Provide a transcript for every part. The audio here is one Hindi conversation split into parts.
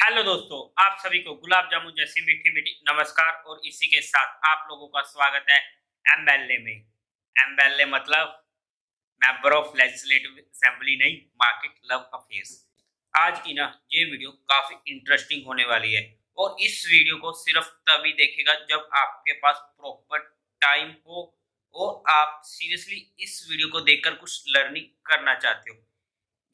हेलो दोस्तों, आप सभी को गुलाब जामुन जैसी मीठी मीठी नमस्कार और इसी के साथ आप लोगों का स्वागत है एमएलए में। एमएलए मतलब मेंबर ऑफ लेजिस्लेटिव असेंबली नहीं, मार्केट लव अफेयर्स। आज की ना ये वीडियो काफी इंटरेस्टिंग होने वाली है और इस वीडियो को सिर्फ तभी देखेगा जब आपके पास प्रॉपर टाइम हो और आप सीरियसली इस वीडियो को देखकर कुछ लर्निंग करना चाहते हो।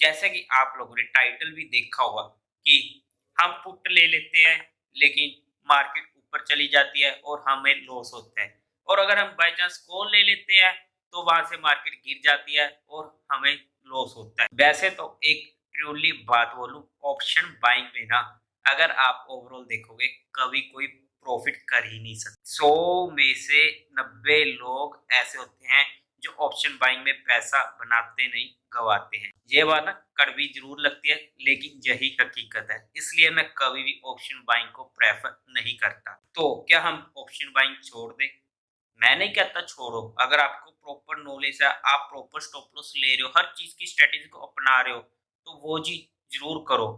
जैसे कि आप लोगों ने टाइटल भी देखा होगा कि हम पुट ले लेते हैं लेकिन मार्केट ऊपर चली जाती है और हमें लॉस होता है, और अगर हम बाय चांस कॉल ले लेते हैं तो वहां से मार्केट गिर जाती है और हमें लॉस होता है। वैसे तो एक ट्रूली बात बोलूं, ऑप्शन बाइंग में ना अगर आप ओवरऑल देखोगे कभी कोई प्रॉफिट कर ही नहीं सकते। 100 में से 90 लोग ऐसे होते हैं जो ऑप्शन बाइंग में पैसा बनाते नहीं, गवाते हैं। ये बात ना कड़वी जरूर लगती है लेकिन यही हकीकत है, इसलिए मैं कभी भी ऑप्शन बाइंग को प्रेफर नहीं करता। तो क्या हम ऑप्शन बाइंग छोड़ दें? मैं नहीं कहता छोड़ो। अगर आपको प्रॉपर नॉलेज है, आप प्रॉपर स्टॉप लॉस ले रहे हो, हर चीज की स्ट्रेटेजी को अपना रहे हो, तो वो चीज जरूर करो।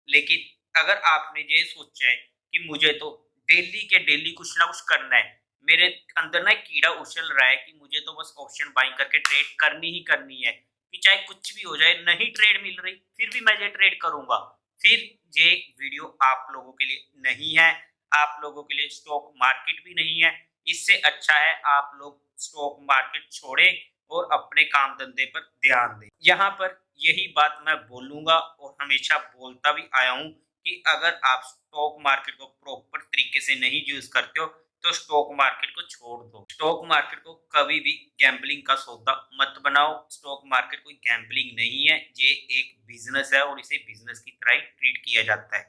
लेकिन अगर आपने ये सोचा है कि मुझे तो डेली के डेली कुछ ना कुछ करना है, मेरे अंदर ना एक कीड़ा उछल रहा है कि मुझे तो बस ऑप्शन बाइंग करके ट्रेड करनी ही करनी है, कि चाहे कुछ भी हो जाए, नहीं ट्रेड मिल रही फिर भी मैं ये ट्रेड करूंगा, फिर ये वीडियो आप लोगों के लिए नहीं है। आप लोगों के लिए स्टॉक मार्केट भी नहीं है। इससे अच्छा है आप लोग स्टॉक मार्केट छोड़ें और अपने काम धंधे पर ध्यान दें। यहाँ पर यही बात मैं बोलूंगा और हमेशा बोलता भी आया हूँ कि अगर आप स्टॉक मार्केट को प्रॉपर तरीके से नहीं यूज करते हो तो स्टॉक मार्केट को छोड़ दो। स्टॉक मार्केट को कभी भी गैम्बलिंग का सौदा मत बनाओ। स्टॉक मार्केट कोई गैम्बलिंग नहीं है, ये एक बिजनेस है और इसे बिजनेस की तरह ही ट्रीट किया जाता है।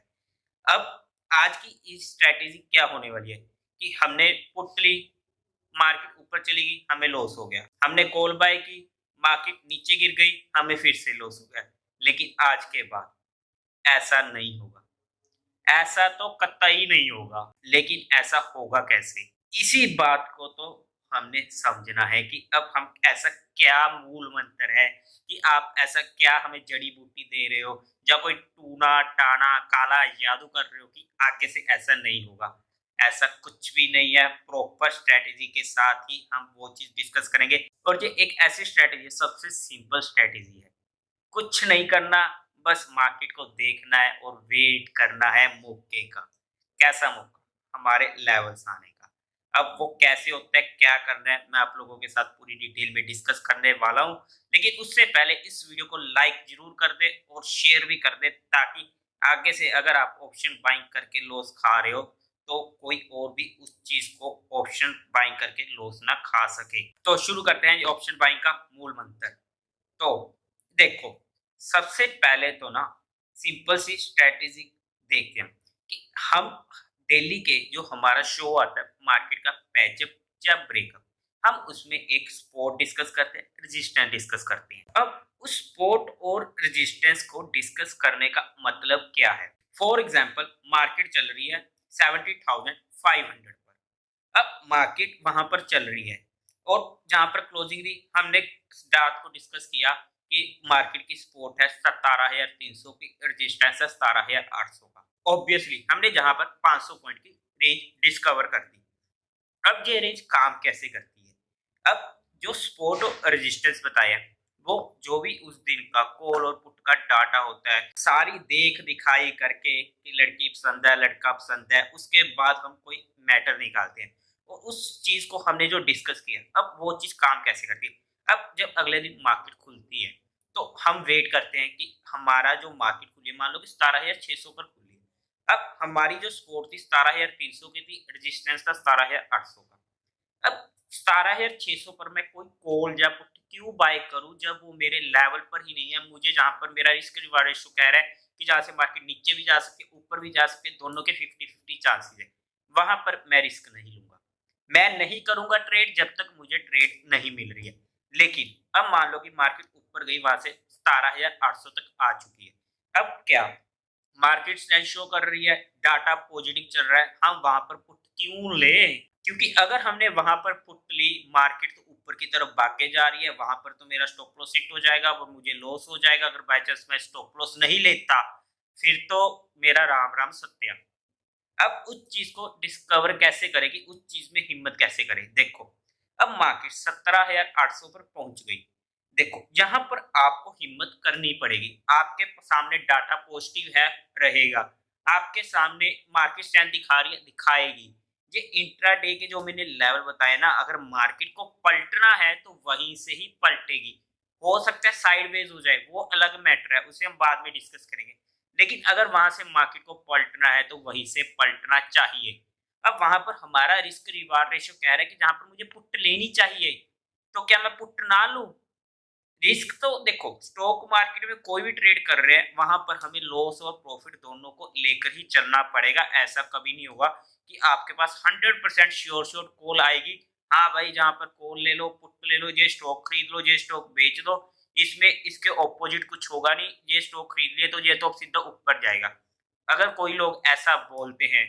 अब आज की इस स्ट्रैटेजी क्या होने वाली है कि हमने पुट ली, मार्केट ऊपर चली गई, हमें लॉस हो गया। हमने कॉल बाय की, मार्केट नीचे गिर गई, हमें फिर से लॉस हो गया। लेकिन आज के बाद ऐसा नहीं होगा। ऐसा तो कतई नहीं होगा। लेकिन ऐसा होगा कैसे? इसी बात को तो हमने समझना है कि अब हम ऐसा क्या मूल मंत्र है कि आप ऐसा क्या हमें जड़ी बूटी दे रहे हो या कोई टूना टाना काला जादू कर रहे हो कि आगे से ऐसा नहीं होगा। ऐसा कुछ भी नहीं है। प्रॉपर स्ट्रेटेजी के साथ ही हम वो चीज डिस्कस करेंगे और ये एक ऐसी स्ट्रेटेजी है, सबसे सिंपल स्ट्रेटेजी है। कुछ नहीं करना, बस मार्केट को देखना है और वेट करना है मौके का। कैसा मौका? हमारे लेवल्स आने का। अब वो कैसे होता है, क्या करना है, मैं आप लोगों के साथ पूरी डिटेल में डिस्कस करने वाला हूँ। लेकिन उससे पहले इस वीडियो को लाइक जरूर कर दे और शेयर भी कर दे, ताकि आगे से अगर आप ऑप्शन बाइंग करके लॉस खा रहे हो तो कोई और भी उस चीज को ऑप्शन बाइंग करके लॉस ना खा सके। तो शुरू करते हैं ऑप्शन बाइंग का मूल मंत्र। तो देखो, सबसे पहले तो ना सिंपल सी स्ट्रेटेजी देखते हैं कि हम डेली के जो हमारा शो आता है मार्केट का पैचअप या ब्रेकअप, हम उसमें एक सपोर्ट डिस्कस करते हैं, रेजिस्टेंस डिस्कस करते हैं। अब उस सपोर्ट और रेजिस्टेंस को डिस्कस करने का मतलब क्या है? फॉर एग्जांपल मार्केट चल रही है 70,500 पर। अब मार्केट वहां पर चल रही है और जहां पर क्लोजिंग थी हमने रात को डिस्कस किया कि मार्केट की सपोर्ट है 17,300 की, रजिस्टेंस है 17,800 का। ऑब्वियसली हमने जहां पर 500 पॉइंट की रेंज डिस्कवर कर दी। अब ये रेंज काम कैसे करती है? अब जो सपोर्ट और रेजिस्टेंस बताया, वो जो भी उस दिन का कॉल और पुट का डाटा होता है, सारी देख दिखाई करके कि लड़की पसंद है लड़का पसंद है, उसके बाद हम कोई मैटर निकालते हैं और उस चीज को हमने जो डिस्कस किया, अब वो चीज काम कैसे करती है। अब जब अगले दिन मार्केट खुलती है तो हम वेट करते हैं कि हमारा जो मार्केट खुली है, मान लो कि 17,600 पर खुली है। अब हमारी जो सपोर्ट थी 17,300 की थी, रेजिस्टेंस था 17,800 का। अब 17,600 पर मैं कोई कॉल या पुट क्यों बाय करूं जब वो मेरे लेवल पर ही नहीं है? मुझे जहां पर मेरा रिस्क रिवार्ड रेशियो कह रहा है कि जहां से मार्केट नीचे भी जा सकते ऊपर भी जा सकते, दोनों के 50-50 चांसेस है, वहां पर मैं रिस्क नहीं लूंगा। मैं नहीं करूंगा ट्रेड जब तक मुझे ट्रेड नहीं मिल रही है। लेकिन अब मान लो कि मार्केट ऊपर गई, वहां से 17,800 तक आ चुकी है। अब क्या मार्केट स्ट्रेंथ शो कर रही है, डाटा पॉजिटिव चल रहा है, हम वहां पर पुट क्यों ले? क्योंकि अगर हमने वहां पर पुट ली, मार्केट तो ऊपर की तरफ भागे जा रही है, वहां पर तो मेरा स्टॉप लॉस हिट हो जाएगा, वो मुझे लॉस हो जाएगा। अगर बाय चांस मैं स्टॉप लॉस नहीं लेता फिर तो मेरा राम राम सत्या। अब उस चीज को डिस्कवर कैसे करेगी, उस चीज में हिम्मत कैसे करे। देखो, अब मार्केट 17,800 पर पहुंच गई। देखो, जहां पर आपको हिम्मत करनी पड़ेगी, आपके सामने डाटा पॉजिटिव है रहेगा, आपके सामने मार्केट स्ट्रेंथ दिखा रही है दिखाएगी। ये इंट्राडे के जो मैंने लेवल बताए ना, अगर मार्केट को पलटना है तो वहीं से ही पलटेगी। हो सकता है साइडवेज हो जाए, वो अलग मैटर है, उसे हम बाद में डिस्कस करेंगे। लेकिन अगर वहां से मार्केट को पलटना है तो वहीं से पलटना चाहिए। अब वहां पर हमारा रिस्क रिवार्ड रेशियो कह रहा है कि जहां पर मुझे पुट लेनी चाहिए, तो क्या मैं पुट ना लूं? रिस्क तो देखो, स्टॉक मार्केट में कोई भी ट्रेड कर रहे हैं, वहां पर हमें लॉस और प्रॉफिट दोनों को लेकर ही चलना पड़ेगा। ऐसा कभी नहीं होगा कि आपके पास 100% श्योर श्योर कॉल आएगी। हाँ भाई, जहां पर कॉल ले लो, पुट ले लो, ये स्टॉक खरीद लो, ये स्टॉक बेच दो, इसमें इसके ऑपोजिट कुछ होगा नहीं। ये स्टॉक खरीद लिए तो ये तो सीधा ऊपर जाएगा। अगर कोई लोग ऐसा बोलते हैं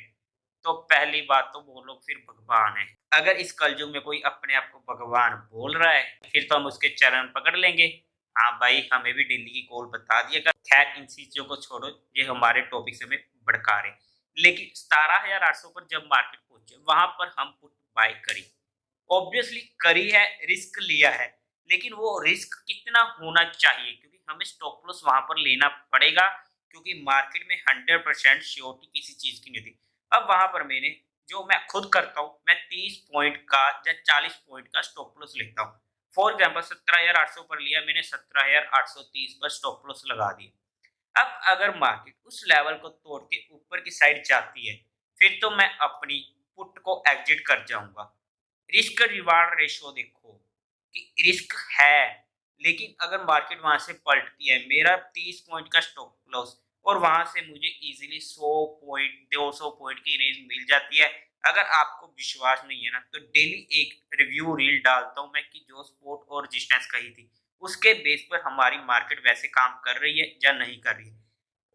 तो पहली बात तो वो लोग फिर भगवान है। अगर इस कलयुग में कोई अपने आप को भगवान बोल रहा है, फिर तो हम उसके चरण पकड़ लेंगे। हाँ भाई, हमें भी डेली की कॉल बता दिया कर। खैर, इन चीजों को छोड़ो, ये हमारे टॉपिक से हमें भड़का रहे। लेकिन 17,800 पर जब मार्केट पहुंचे, वहां पर हम पुट बाय करी, ऑब्वियसली करी है, रिस्क लिया है। लेकिन वो रिस्क कितना होना चाहिए, क्योंकि हमें स्टॉप लॉस वहां पर लेना पड़ेगा, क्योंकि मार्केट में 100% श्योरिटी किसी चीज की नहीं होती। अब वहां पर मैंने, जो मैं खुद करता हूँ, मैं 30 पॉइंट का या 40 पॉइंट का स्टॉप लॉस लेता हूँ। फॉर एग्जाम्पल 17,800 पर लिया मैंने, 17,830 पर स्टॉप लॉस लगा दिया। अब अगर मार्केट उस लेवल को तोड़ के ऊपर की साइड जाती है, फिर तो मैं अपनी पुट को एग्जिट कर जाऊंगा। रिस्क रिवार्ड रेशियो देखो कि रिस्क है, लेकिन अगर मार्केट वहां से पलटती है, मेरा 30 पॉइंट का स्टॉप लॉस, और वहां से मुझे इजीली 100 पॉइंट 200 पॉइंट की रेंज मिल जाती है। अगर आपको विश्वास नहीं है ना, तो डेली एक रिव्यू रील डालता हूं मैं कि जो सपोर्ट और रेजिस्टेंस कही थी, उसके बेस पर हमारी मार्केट वैसे काम कर रही है या नहीं कर रही है।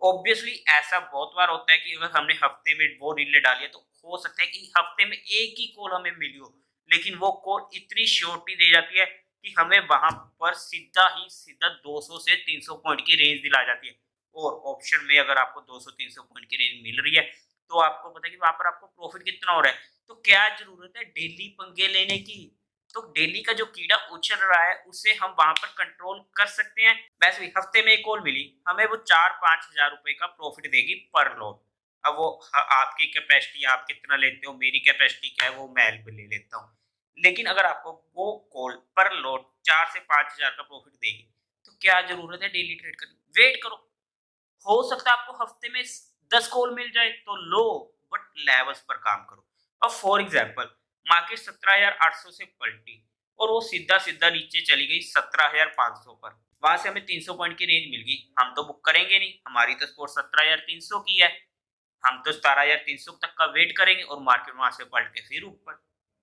ऑब्वियसली ऐसा बहुत बार होता है कि अगर हमने हफ्ते में वो रीलें डाली है, तो हो सकता है कि हफ्ते में एक ही कॉल हमें मिली हो, लेकिन वो कॉल इतनी श्योरिटी दे जाती है कि हमें वहां पर सीधा ही सीधा 200 से 300 पॉइंट की रेंज दिला जाती है। और ऑप्शन में अगर आपको 200-300 पॉइंट की रेंज मिल रही है, तो आपको पता है कि वहां पर आपको प्रॉफिट कितना हो रहा है। तो क्या जरूरत है डेली पंगे लेने की? तो डेली का जो कीड़ा उछल रहा है, उसे हम वहां पर कंट्रोल कर सकते हैं। वैसे भी हफ्ते में एक कॉल मिली, हमें वो 4-5 हजार रुपए का प्रॉफिट देगी पर लॉट। अब वो आपकी कैपेसिटी, आप कितना लेते हो, मेरी कैपेसिटी क्या है, वो मैं ले लेता हूँ। लेकिन अगर आपको वो कॉल पर लॉट 4 से 5 हजार का प्रॉफिट देगी, तो क्या जरूरत है डेली ट्रेड करनी? वेट करो, हो सकता है आपको हफ्ते में 10 कॉल मिल जाए तो लो, बट लेवल्स पर काम करो। अब फॉर एग्जाम्पल मार्केट 17,800 से पलटी और वो सीधा सीधा नीचे चली गई 17,500 पर। वहां से हमें 300 पॉइंट की रेंज मिल गई, हम तो बुक करेंगे नहीं, हमारी तो स्कोर 17,300 की है। हम तो 17,300 तक का वेट करेंगे और मार्केट वहां से पलट के फिर ऊपर।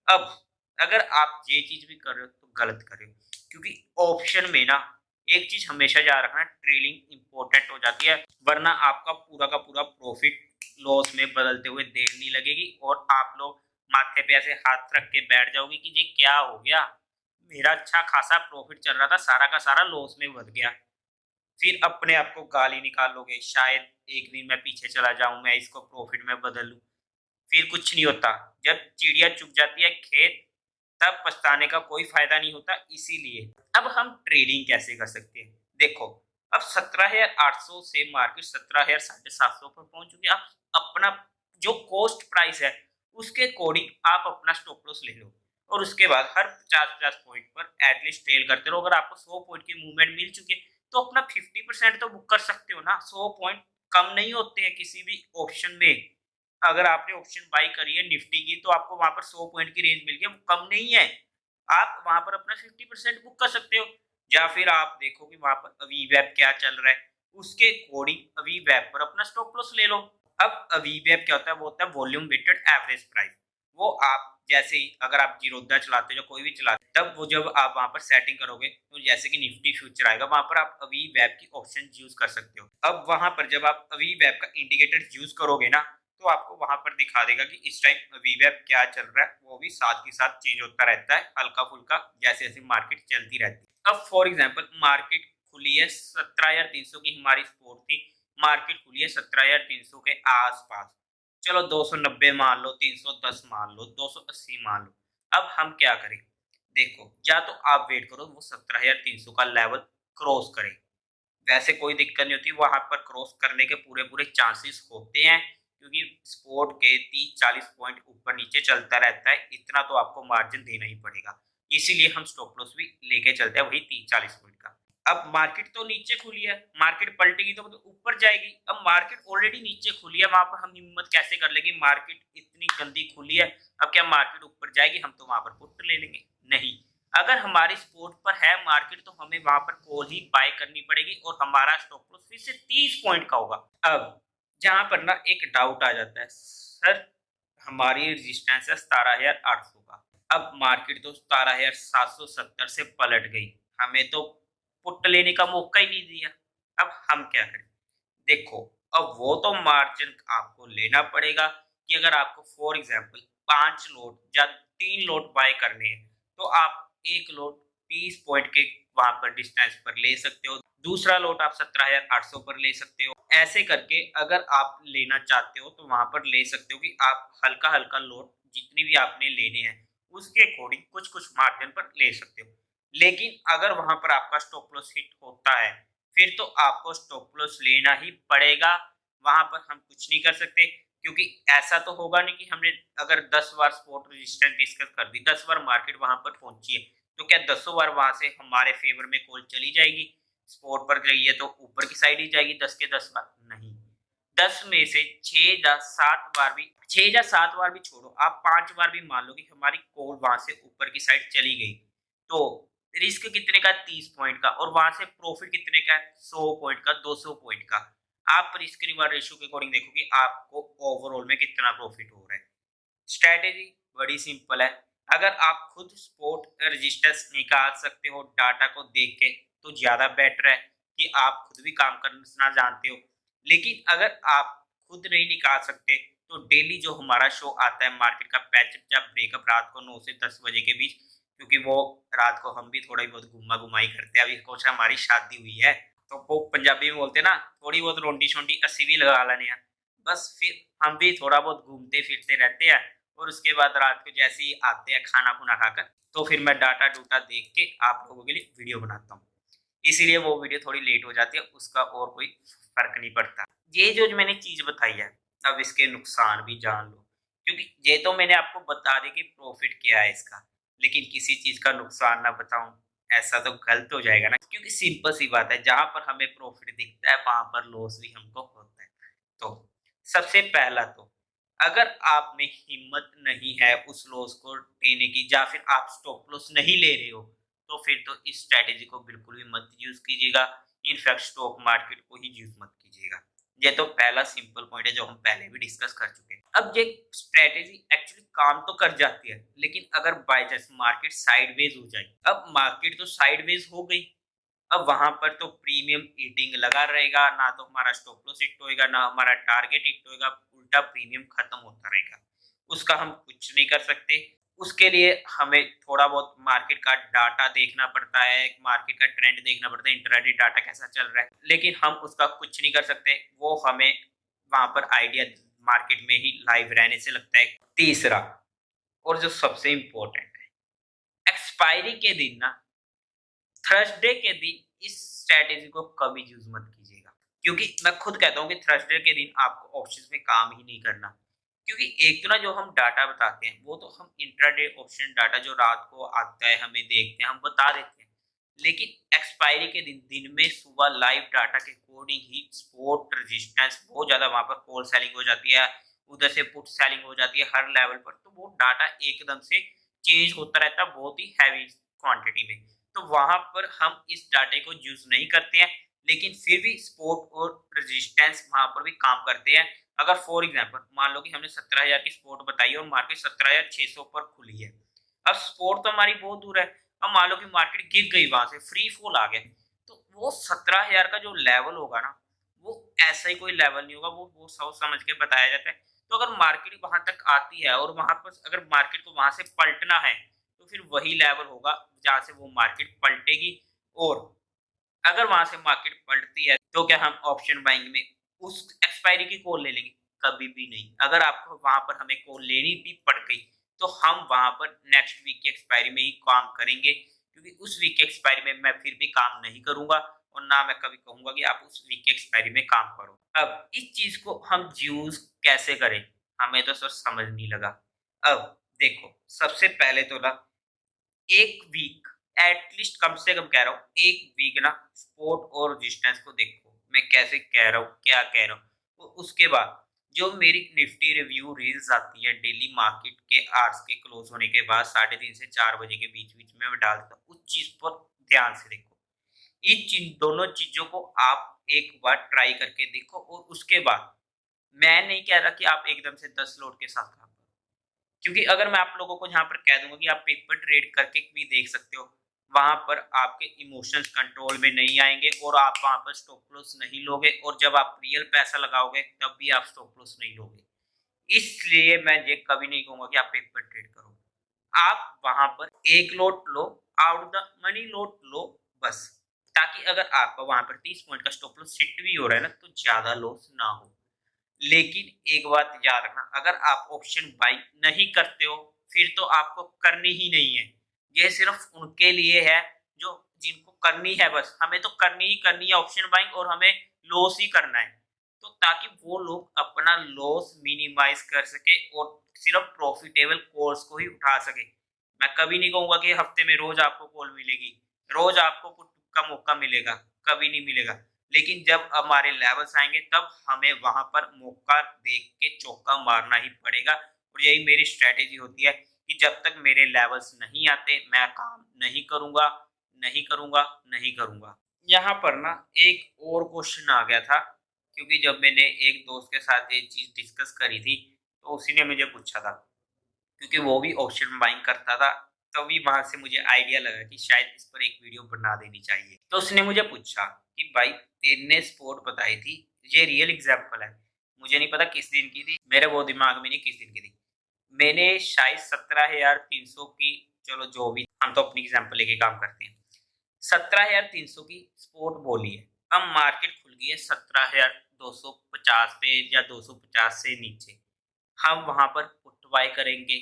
अब अगर आप ये चीज भी कर रहे हो तो गलत कर रहे हो, क्योंकि ऑप्शन में ना एक चीज हमेशा याद रखना, ट्रेडिंग इंपॉर्टेंट हो जाती है, वरना आपका पूरा का पूरा प्रॉफिट लॉस में बदलते हुए देर नहीं लगेगी और आप लोग माथे पे ऐसे हाथ रख के बैठ जाओगे कि ये क्या हो गया, मेरा अच्छा खासा प्रॉफिट चल रहा था, सारा का सारा लॉस में बद गया। फिर अपने आप को गाली निकालोगे, शायद एक दिन मैं पीछे चला जाऊं, मैं इसको प्रॉफिट में बदल लूं। फिर कुछ नहीं होता। जब चिड़िया चुग जाती है खेत, तब पछताने का कोई फायदा नहीं होता। इसीलिए अब हम ट्रेडिंग कैसे कर सकते हैं? देखो, अब 17,800 से मार्केट 17,750 पर पहुंच चुकी है। आप अपना जो कॉस्ट प्राइस है, उसके अकॉर्डिंग आप अपना स्टॉप लॉस ले लो, और उसके बाद हर 50-50 पॉइंट पर एटलीस्ट ट्रेल करते रहो। अगर आपको 100 पॉइंट की मूवमेंट मिल चुकी है, तो अपना 50% तो बुक कर सकते हो ना। 100 पॉइंट कम नहीं होते हैं किसी भी ऑप्शन में। अगर आपने ऑप्शन बाई करी है निफ्टी की, तो आपको वहां पर 100 पॉइंट की रेंज मिल गई, वो कम नहीं है। आप वहां पर अपना 50% बुक कर सकते हो। या फिर आप देखो कि वहां पर अभी वेब क्या चल रहा है, उसके अकॉर्डिंग अभी वेब पर अपना स्टॉप लॉस ले लो। अब अभी वेब क्या होता है? वो होता है वॉल्यूम वेटेड एवरेज प्राइस। वो आप जैसे ही अगर आप जीरोधा चलाते हो या कोई भी चलाते हो, तब वो जब आप वहां पर सेटिंग करोगे, तो जैसे कि निफ्टी फ्यूचर आएगा, वहां पर आप अभी वेब की ऑप्शन यूज कर सकते हो। अब वहां पर जब आप अभी वेब का इंडिकेटर यूज करोगे ना, तो आपको वहां पर दिखा देगा कि इस टाइम वीवेब क्या चल रहा है। वो भी साथ के साथ चेंज होता रहता है, हल्का फुल्का, जैसे जैसे मार्केट चलती रहती है। अब फॉर एग्जांपल मार्केट खुली है, 17,300 की हमारी सपोर्ट थी, मार्केट खुली है 17,300 के आसपास। चलो 290 मान लो, 310 मान लो, 280 मान लो। अब हम क्या करें? देखो, या तो आप वेट करो वो 17,300 का लेवल क्रॉस करे। वैसे कोई दिक्कत नहीं होती, वहाँ पर क्रॉस करने के पूरे-पूरे चांसेस होते हैं, क्योंकि स्पॉट के 30-40 पॉइंट ऊपर-नीचे चलता रहता है, इतना तो आपको मार्जिन देना ही पड़ेगा। इसीलिए हम स्टॉप लॉस भी लेके चलते हैं वही 30-40 पॉइंट का। अब मार्केट तो नीचे खुली है, मार्केट पलटेगी तो मतलब ऊपर जाएगी। अब मार्केट ऑलरेडी नीचे खुली है, वहाँ पर हम हिम्मत कैसे कर लेंगे? मार्केट इतनी गंदी खुली है, अब क्या मार्केट ऊपर जाएगी? हम तो वहाँ पर पुट ले लेंगे। नहीं, अगर हमारी स्पोर्ट पर है मार्केट तो हमें वहां पर कॉल ही बाय करनी पड़ेगी और हमारा स्टॉप लॉस फिर से 30 पॉइंट का होगा। अब जहां पर ना एक डाउट आ जाता है, सर हमारी रेजिस्टेंस है 17,800 का, अब मार्केट तो 17,770 से पलट गई, हमें तो पुट लेने का मौका ही नहीं दिया। अब हम क्या करें? देखो, अब वो तो मार्जिन आपको लेना पड़ेगा कि अगर आपको फॉर एग्जांपल 5 लॉट या 3 लॉट बाय करने हैं, तो आप 1 लॉट 30 पॉइंट के वहाँ पर डिस्टेंस पर ले सकते हो, दूसरा लॉट आप 17,800 पर ले सकते हो। ऐसे करके अगर आप लेना चाहते हो, तो वहाँ पर ले सकते हो कि आप हल्का-हल्का लॉट जितनी भी आपने लेने हैं, उसके अकॉर्डिंग कुछ-कुछ मार्जिन पर ले सकते हो। लेकिन अगर वहाँ पर आपका स्टॉप लॉस हिट होता है, फिर तो आपको स्टॉप लॉस लेना ही पड़ेगा, वहाँ पर हम कुछ नहीं कर सकते, क्योंकि ऐसा तो होगा नहीं कि हमने अगर 10 बार सपोर्ट रेजिस्टेंस डिस्कस कर दी, 10 बार मार्केट वहाँ पर पहुँची है, तो क्या 10 बार वहाँ से हमारे फेवर में कॉल चली जाएगी? सपोर्ट पर गई है तो ऊपर की साइड ही जाएगी 10 के 10 बार? नहीं। 10 में से 6 या 7 बार भी, 6 या 7 बार भी छोड़ो, आप 5 बार भी मान लो कि हमारी कॉल वहाँ से ऊपर की साइड चली गई, तो रिस्क कितने का? 30 पॉइंट का, और वहाँ से प्रॉफिट कितने का है? 100 पॉइंट का, 200 पॉइंट का। आप रिस्क रिवार्ड रेशियो के अकॉर्डिंग देखो कि आपको ओवरऑल में कितना प्रॉफिट हो रहा है। स्ट्रैटेजी बड़ी सिंपल है। अगर आप खुद स्पॉट रजिस्टर्स निकाल सकते हो डाटा को देख के, तो ज़्यादा बेटर है कि आप खुद भी काम करना जानते हो। लेकिन अगर आप खुद नहीं निकाल सकते, तो डेली जो हमारा शो आता है मार्केट का पैचअप या ब्रेकअप रात को 9 से 10 बजे के बीच, क्योंकि वो रात को हम भी थोड़ा ही बहुत घुमा-घुमाई करते हैं। अभी कुछ हमारी शादी हुई है, तो वो पंजाबी में बोलते हैं ना, थोड़ी बहुत रोंडी-छोंडी असी भी लगा लेने हैं। बस फिर हम भी थोड़ा बहुत घूमते-फिरते रहते हैं, और उसके बाद रात को जैसे ही आते हैं खाना-खुना खाकर, तो फिर मैं डाटा-डूटा देख के आप लोगों के लिए वीडियो बनाता हूँ। इसीलिए वो वीडियो थोड़ी लेट हो जाती है, उसका और कोई फ़र्क नहीं पड़ता। ये जो मैंने चीज़ बताई है, अब इसके नुकसान भी जान लो, क्योंकि ये तो मैंने आपको बता दी कि प्रॉफ़िट क्या है इसका, लेकिन किसी चीज़ का नुकसान ना बताऊँ, ऐसा तो गलत हो जाएगा ना, क्योंकि सिंपल सी बात है, जहाँ पर हमें प्रॉफ़िट दिखता है, वहाँ पर लॉस भी हमको होता है। तो सबसे पहला तो, अगर आप में हिम्मत नहीं है उस लॉस को लेने की, या फिर आप स्टॉप लॉस नहीं ले रहे हो, तो फिर तो इस स्ट्रैटेजी को बिल्कुल भी मत यूज़ कीजिएगा। इनफैक्ट स्टॉक मार्केट को ही यूज़ मत कीजिएगा। ये तो पहला सिंपल पॉइंट है जो हम पहले भी डिस्कस कर चुके हैं। अब ये स्ट्रैटेजी एक्चुअली काम तो कर जाती है, लेकिन अगर बाय चांस मार्केट साइडवेज हो जाए, अब मार्केट तो साइडवेज हो गई, अब वहाँ पर तो प्रीमियम ईटिंग लगा रहेगा, ना तो हमारा स्टॉप लॉस हिट होएगा, ना हमारा टारगेट हिट होएगा, उल्टा प्रीमियम खत्म होता रहेगा। उसका हम कुछ नहीं कर सकते। उसके लिए हमें थोड़ा बहुत मार्केट का डाटा देखना पड़ता है, मार्केट का ट्रेंड देखना पड़ता है, इंट्राडे डाटा कैसा चल रहा है, लेकिन हम उसका कुछ नहीं कर सकते। वो हमें वहाँ पर आइडिया मार्केट में ही लाइव रहने से लगता है। तीसरा, और जो सबसे इम्पोर्टेंट है, एक्सपायरी के दिन ना, थर्सडे के दिन इस स्ट्रैटेजी को कभी यूज मत कीजिएगा, क्योंकि मैं खुद कहता हूँ कि थर्सडे के दिन आपको ऑप्शंस में काम ही नहीं करना, क्योंकि एक तो ना जो हम डाटा बताते हैं वो तो हम इंट्राडे ऑप्शन डाटा जो रात को आता है हमें देखते हैं, हम बता देते हैं, लेकिन एक्सपायरी के दिन दिन में सुबह लाइव डाटा के अकॉर्डिंग ही स्पॉट रेजिस्टेंस बहुत ज्यादा वहां पर कॉल सेलिंग हो जाती है, उधर से पुट सेलिंग हो जाती है हर लेवल पर, तो वो डाटा एकदम से चेंज होता रहता है बहुत ही हैवी क्वांटिटी में। तो वहां पर हम इस डाटे को यूज नहीं करते हैं, लेकिन फिर भी सपोर्ट और रेजिस्टेंस वहां पर भी काम करते हैं। अगर फॉर एग्जांपल मान लो कि हमने 17,000 की सपोर्ट बताई और मार्केट 17,600 पर खुली है, अब सपोर्ट तो हमारी बहुत दूर है, अब मान लो कि मार्केट गिर गई, वहां से फ्री फॉल आ गया, तो वो 17,000 का जो लेवल होगा ना, वो ऐसा ही कोई लेवल नहीं होगा, वो सोच समझ के बताया जाता है। तो अगर मार्केट वहां तक आती है और वहां पर अगर मार्केट को वहां से पलटना है, तो फिर वही लेवल होगा जहाँ से वो मार्केट पलटेगी। और अगर वहां से मार्केट पलटती है, तो क्या हम ऑप्शन बाइंग में उस एक्सपायरी की कॉल ले लेंगे? कभी भी नहीं। अगर आपको वहाँ पर हमें कॉल लेनी भी पड़ गई, तो हम वहाँ पर नेक्स्ट वीक की एक्सपायरी में ही काम करेंगे, क्योंकि उस वीक की एक्सपायरी में मैं फिर भी काम नहीं करूँगा और ना मैं कभी कहूँगा कि आप उस वीक की एक्सपायरी में काम करो। अब इस चीज़ को हम यूज़ कैसे करें? हमें तो सर समझ नहीं लगा। अब देखो, सबसे पहले तो ना 1 वीक एटलीस्ट कम से कम कह रहा हूँ 1 वीक ना सपोर्ट और रेजिस्टेंस को देखो। मैं कैसे कह रहा हूँ, क्या कह रहा हूँ। तो उसके बाद जो मेरी निफ्टी रिव्यू रील्स आती है डेली मार्केट के आवर्स के क्लोज होने के बाद 3:30 से 4 बजे के बीच-बीच में मैं डालता हूँ। उस चीज़ पर ध्यान से देखो। इन चीज़ दोनों चीज़ों को आप एक बार ट्राई करके देखो और उसके बाद मैं नहीं कह रहा कि आप एकदम से 10 लोड के साथ काम करो। क्योंकि अगर मैं आप लोगों को यहाँ पर कह दूँगा कि आप पेपर ट्रेड करके भी देख सकते हो, वहाँ पर आपके इमोशंस कंट्रोल में नहीं आएँगे और आप वहाँ पर स्टॉप लॉस नहीं लोगे और जब आप रियल पैसा लगाओगे तब भी आप स्टॉप लॉस नहीं लोगे। इसलिए मैं ये कभी नहीं कहूँगा कि आप पेपर ट्रेड करो। आप वहाँ पर 1 लॉट लो, आउट द मनी लॉट लो बस। ताकि अगर आपका वहाँ पर 30 पॉइंट का स्टॉप लॉस हिट भी हो रहा है ना, तो ज़्यादा लॉस ना हो। लेकिन एक बात याद रखना, अगर आप ऑप्शन बाइंग नहीं करते हो, फिर तो आपको करनी ही नहीं है। ये सिर्फ़ उनके लिए है जो जिनको करनी है बस, हमें तो करनी ही करनी है ऑप्शन बाइंग और हमें लॉस ही करना है। तो ताकि वो लोग अपना लॉस मिनिमाइज़ कर सकें और सिर्फ़ प्रॉफ़िटेबल कॉल्स को ही उठा सकें। मैं कभी नहीं कहूँगा कि हफ़्ते में रोज़ आपको कॉल मिलेगी, रोज़ आपको पुट का मौका मिलेगा, कभी नहीं मिलेगा। लेकिन जब हमारे लेवल्स आएँगे तब हमें वहाँ पर मौका देख के चौका मारना ही पड़ेगा और यही मेरी स्ट्रैटेजी होती है कि जब तक मेरे लेवल्स नहीं आते मैं काम नहीं करूँगा, नहीं करूँगा, नहीं करूँगा। यहाँ पर ना एक और क्वेश्चन आ गया था, क्योंकि जब मैंने एक दोस्त के साथ ये चीज़ डिस्कस करी थी, तो उसी ने मुझे पूछा था, क्योंकि वो भी ऑप्शन बाइंग करता था, तभी वहाँ से मुझे आइडिया लगा कि शायद इस पर एक वीडियो बना देनी चाहिए। तो उसने मुझे पूछा कि भाई तेने स्पॉट बताई थी, ये रियल एग्ज़ाम्पल है, मुझे नहीं पता किस दिन की थी, मेरे वो दिमाग में नहीं किस दिन की थी। मैंने शायद 17,300 की, चलो जो भी, हम तो अपनी एग्ज़ाम्पल लेके काम करते हैं। 17,300 की स्पॉट बोली है, अब मार्केट खुल गई है 17,250 पे या 250 से नीचे। हम वहाँ पर पुट बाय करेंगे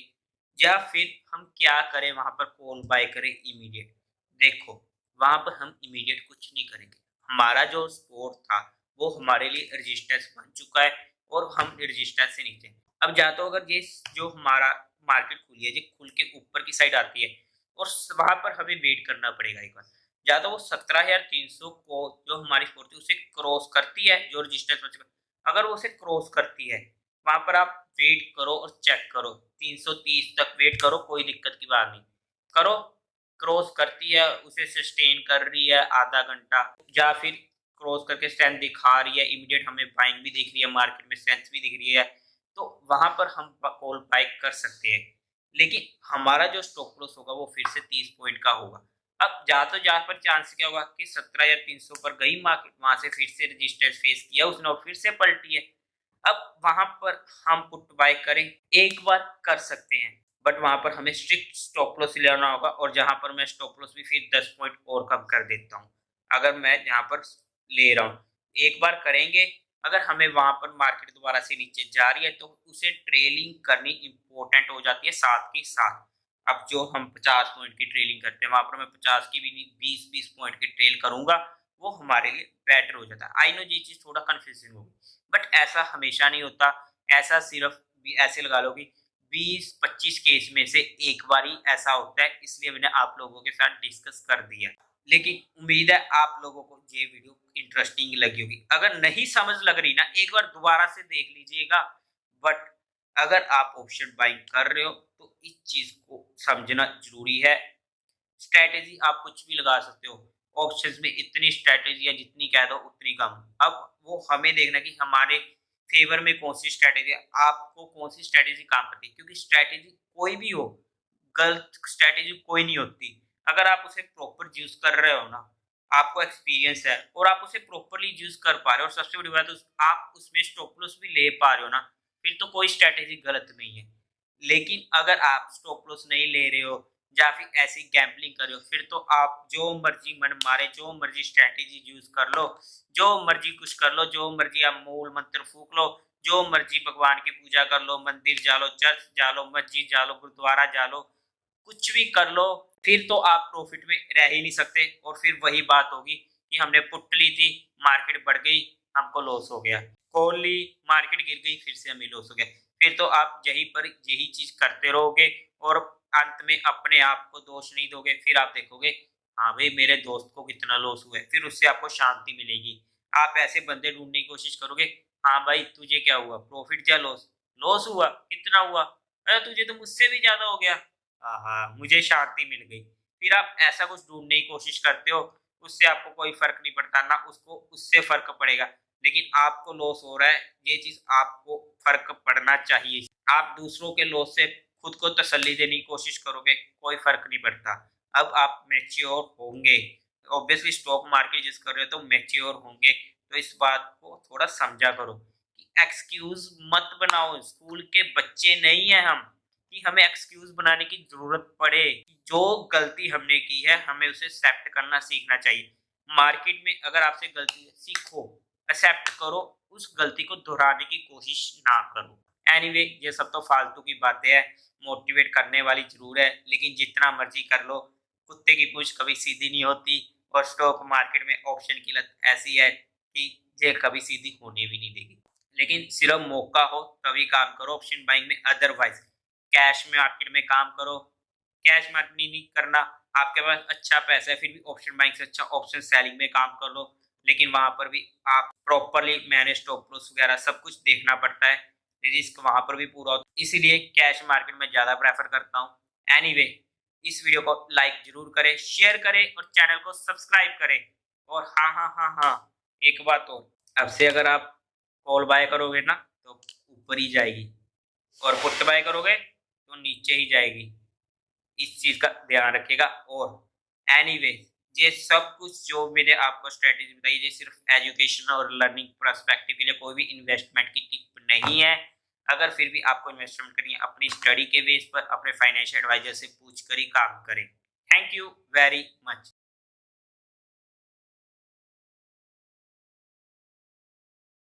या फिर हम क्या करें, वहाँ पर कॉल बाय करें इमीडिएट। देखो, वहाँ पर हम इमीडिएट कुछ नहीं करेंगे। हमारा जो स्कोर था वो हमारे लिए रेजिस्टेंस बन चुका है और हम रेजिस्टेंस से नीचे। अब या तो अगर ये जो हमारा मार्केट खुली है, ये खुल के ऊपर की साइड आती है और वहाँ पर हमें वेट करना पड़ेगा एक बार। या तो वो 17,300 को जो हमारी स्कोर थी उसे क्रॉस करती है, जो रेजिस्टेंस बन चुका है। अगर वो उसे क्रॉस करती है, वहाँ पर आप वेट करो और चेक करो, 330 तक वेट करो, कोई दिक्कत की बात नहीं। करो, क्रॉस करती है, उसे सस्टेन कर रही है आधा घंटा या फिर क्रॉस करके स्ट्रेंथ दिखा रही है, इमीडिएट हमें बाइंग भी दिख रही है, मार्केट में स्ट्रेंथ भी दिख रही है, तो वहाँ पर हम कॉल बाय कर सकते हैं। लेकिन हमारा जो स्टॉप लॉस होगा वो फिर से 30 पॉइंट का होगा। अब या तो यहाँ पर चांस क्या होगा कि 17,300 पर गई मार्केट, वहाँ से फिर से रेजिस्टेंस फेस किया उसने और फिर से पलटी है। अब वहाँ पर हम पुट बाय करें, एक बार कर सकते हैं, बट वहाँ पर हमें स्ट्रिक्ट स्टॉप लॉस लेना होगा और जहाँ पर मैं स्टॉप लॉस भी फिर 10 पॉइंट और कम कर देता हूँ। अगर मैं यहाँ पर ले रहा हूँ, एक बार करेंगे, अगर हमें वहाँ पर मार्केट दोबारा से नीचे जा रही है तो उसे ट्रेलिंग करनी इम्पोर्टेंट हो जाती है साथ के साथ। अब जो हम 50 पॉइंट की ट्रेलिंग करते हैं, वहाँ पर मैं 50 की भी नहीं 20-20 पॉइंट की ट्रेल करूँगा, वो हमारे लिए बेटर हो जाता है। आई नो ये चीज़ थोड़ा कन्फ्यूजिंग होगी, बट ऐसा हमेशा नहीं होता। ऐसा सिर्फ भी ऐसे लगा लो कि 20-25 केस में से एक बार ही ऐसा होता है, इसलिए मैंने आप लोगों के साथ डिस्कस कर दिया। लेकिन उम्मीद है आप लोगों को ये वीडियो इंटरेस्टिंग लगी होगी। अगर नहीं समझ लग रही ना, एक बार दोबारा से देख लीजिएगा। बट अगर आप ऑप्शन बाइंग कर रहे हो तो इस चीज को समझना जरूरी है। स्ट्रैटेजी आप कुछ भी लगा सकते हो, ऑप्शंस में इतनी स्ट्रैटेजी है जितनी कह दो उतनी कम। अब वो हमें देखना कि हमारे फेवर में कौन सी स्ट्रैटेजी है, आपको कौन सी स्ट्रैटेजी काम करती है, क्योंकि स्ट्रैटेजी कोई भी हो, गलत स्ट्रैटेजी कोई नहीं होती। अगर आप उसे प्रॉपर यूज कर रहे हो ना, आपको एक्सपीरियंस है और आप उसे प्रॉपरली यूज कर पा रहे हो और सबसे बड़ी बात आप उसमें स्टॉप लॉस भी ले पा रहे हो ना, फिर तो कोई स्ट्रैटेजी गलत नहीं है। लेकिन अगर आप स्टॉप लॉस नहीं ले रहे हो या फिर ऐसी गैम्बलिंग कर रहे हो, फिर तो आप जो मर्जी मन मारे, जो मर्जी स्ट्रैटेजी यूज कर लो, जो मर्जी कुछ कर लो, जो मर्जी आप मूल मंत्र फूक लो, जो मर्जी भगवान की पूजा कर लो, मंदिर जा लो, चर्च जा लो, मस्जिद जा लो, गुरुद्वारा जा लो, कुछ भी कर लो, फिर तो आप प्रॉफिट में रह ही नहीं सकते। और फिर वही बात होगी कि हमने पुट ली थी, मार्केट बढ़ गई, हमको लॉस हो गया, कॉल ली, मार्केट गिर गई, फिर से हमें लॉस हो गया। फिर तो आप यहीं पर यही चीज करते रहोगे और अंत में अपने आप को दोष नहीं दोगे। फिर आप देखोगे हाँ भाई मेरे दोस्त को कितना लॉस हुआ है, फिर उससे आपको शांति मिलेगी। आप ऐसे बंदे ढूंढने की कोशिश करोगे, हाँ भाई तुझे क्या हुआ, प्रॉफिट या लॉस, लॉस हुआ, कितना हुआ, अरे तुझे तो मुझसे भी ज्यादा हो गया, हाँ मुझे शांति मिल गई। फिर आप ऐसा कुछ ढूंढने की कोशिश करते हो, उससे आपको कोई फर्क नहीं पड़ता, ना उसको उससे फर्क पड़ेगा। लेकिन आपको लॉस हो रहा है, ये चीज आपको फर्क पड़ना चाहिए। आप दूसरों के लॉस से खुद को तसल्ली देने की कोशिश करोगे, कोई फर्क नहीं पड़ता। अब आप मैच्योर होंगे, ऑब्वियसली स्टॉक मार्केट जिस कर रहे हो तो मैच्योर होंगे, तो इस बात को थोड़ा समझा करो कि एक्सक्यूज मत बनाओ। स्कूल के बच्चे नहीं है हम कि हमें एक्सक्यूज बनाने की जरूरत पड़े। जो गलती हमने की है हमें उसे एक्सेप्ट करना सीखना चाहिए। मार्केट में अगर आपसे गलती है, सीखो, एक्सेप्ट करो, उस गलती को दोहराने की कोशिश ना करो। एनीवे ये सब तो फालतू की बातें हैं, मोटिवेट करने वाली जरूर है, लेकिन जितना मर्जी कर लो, कुत्ते की पूंछ कभी सीधी नहीं होती। और स्टॉक मार्केट में ऑप्शन की लत ऐसी है कि ये कभी सीधी होने भी नहीं देगी। लेकिन सिर्फ मौका हो तभी काम करो ऑप्शन बाइंग में, अदरवाइज कैश मार्केट में काम करो। कैश मार्केट नहीं करना, आपके पास अच्छा पैसा है फिर भी ऑप्शन बाइंग से अच्छा ऑप्शन सेलिंग में काम कर लो, लेकिन वहां पर भी आप प्रॉपरली मैनेज स्टॉप लॉस वगैरह सब कुछ देखना पड़ता है, रिस्क वहां पर भी पूरा होता है, इसीलिए कैश मार्केट में ज्यादा प्रेफर करता हूँ। एनीवे इस वीडियो को लाइक जरूर करें, शेयर करें और चैनल को सब्सक्राइब करें। और हाँ हाँ हाँ हाँ, एक बात और, अब से अगर आप कॉल बाय करोगे ना तो ऊपर ही जाएगी, और पुट बाय करोगे तो नीचे ही जाएगी, इस चीज का ध्यान रखिएगा। और एनीवे ये सब कुछ जो मैंने आपको स्ट्रेटेजी बताई, ये सिर्फ एजुकेशन और लर्निंग पर्सपेक्टिव के लिए, कोई भी इन्वेस्टमेंट की टिप नहीं है। अगर फिर भी आपको इन्वेस्टमेंट करनी है अपनी स्टडी के बेस पर, अपने फाइनेंशियल एडवाइजर से पूछ कर ही काम करें। Thank you very much.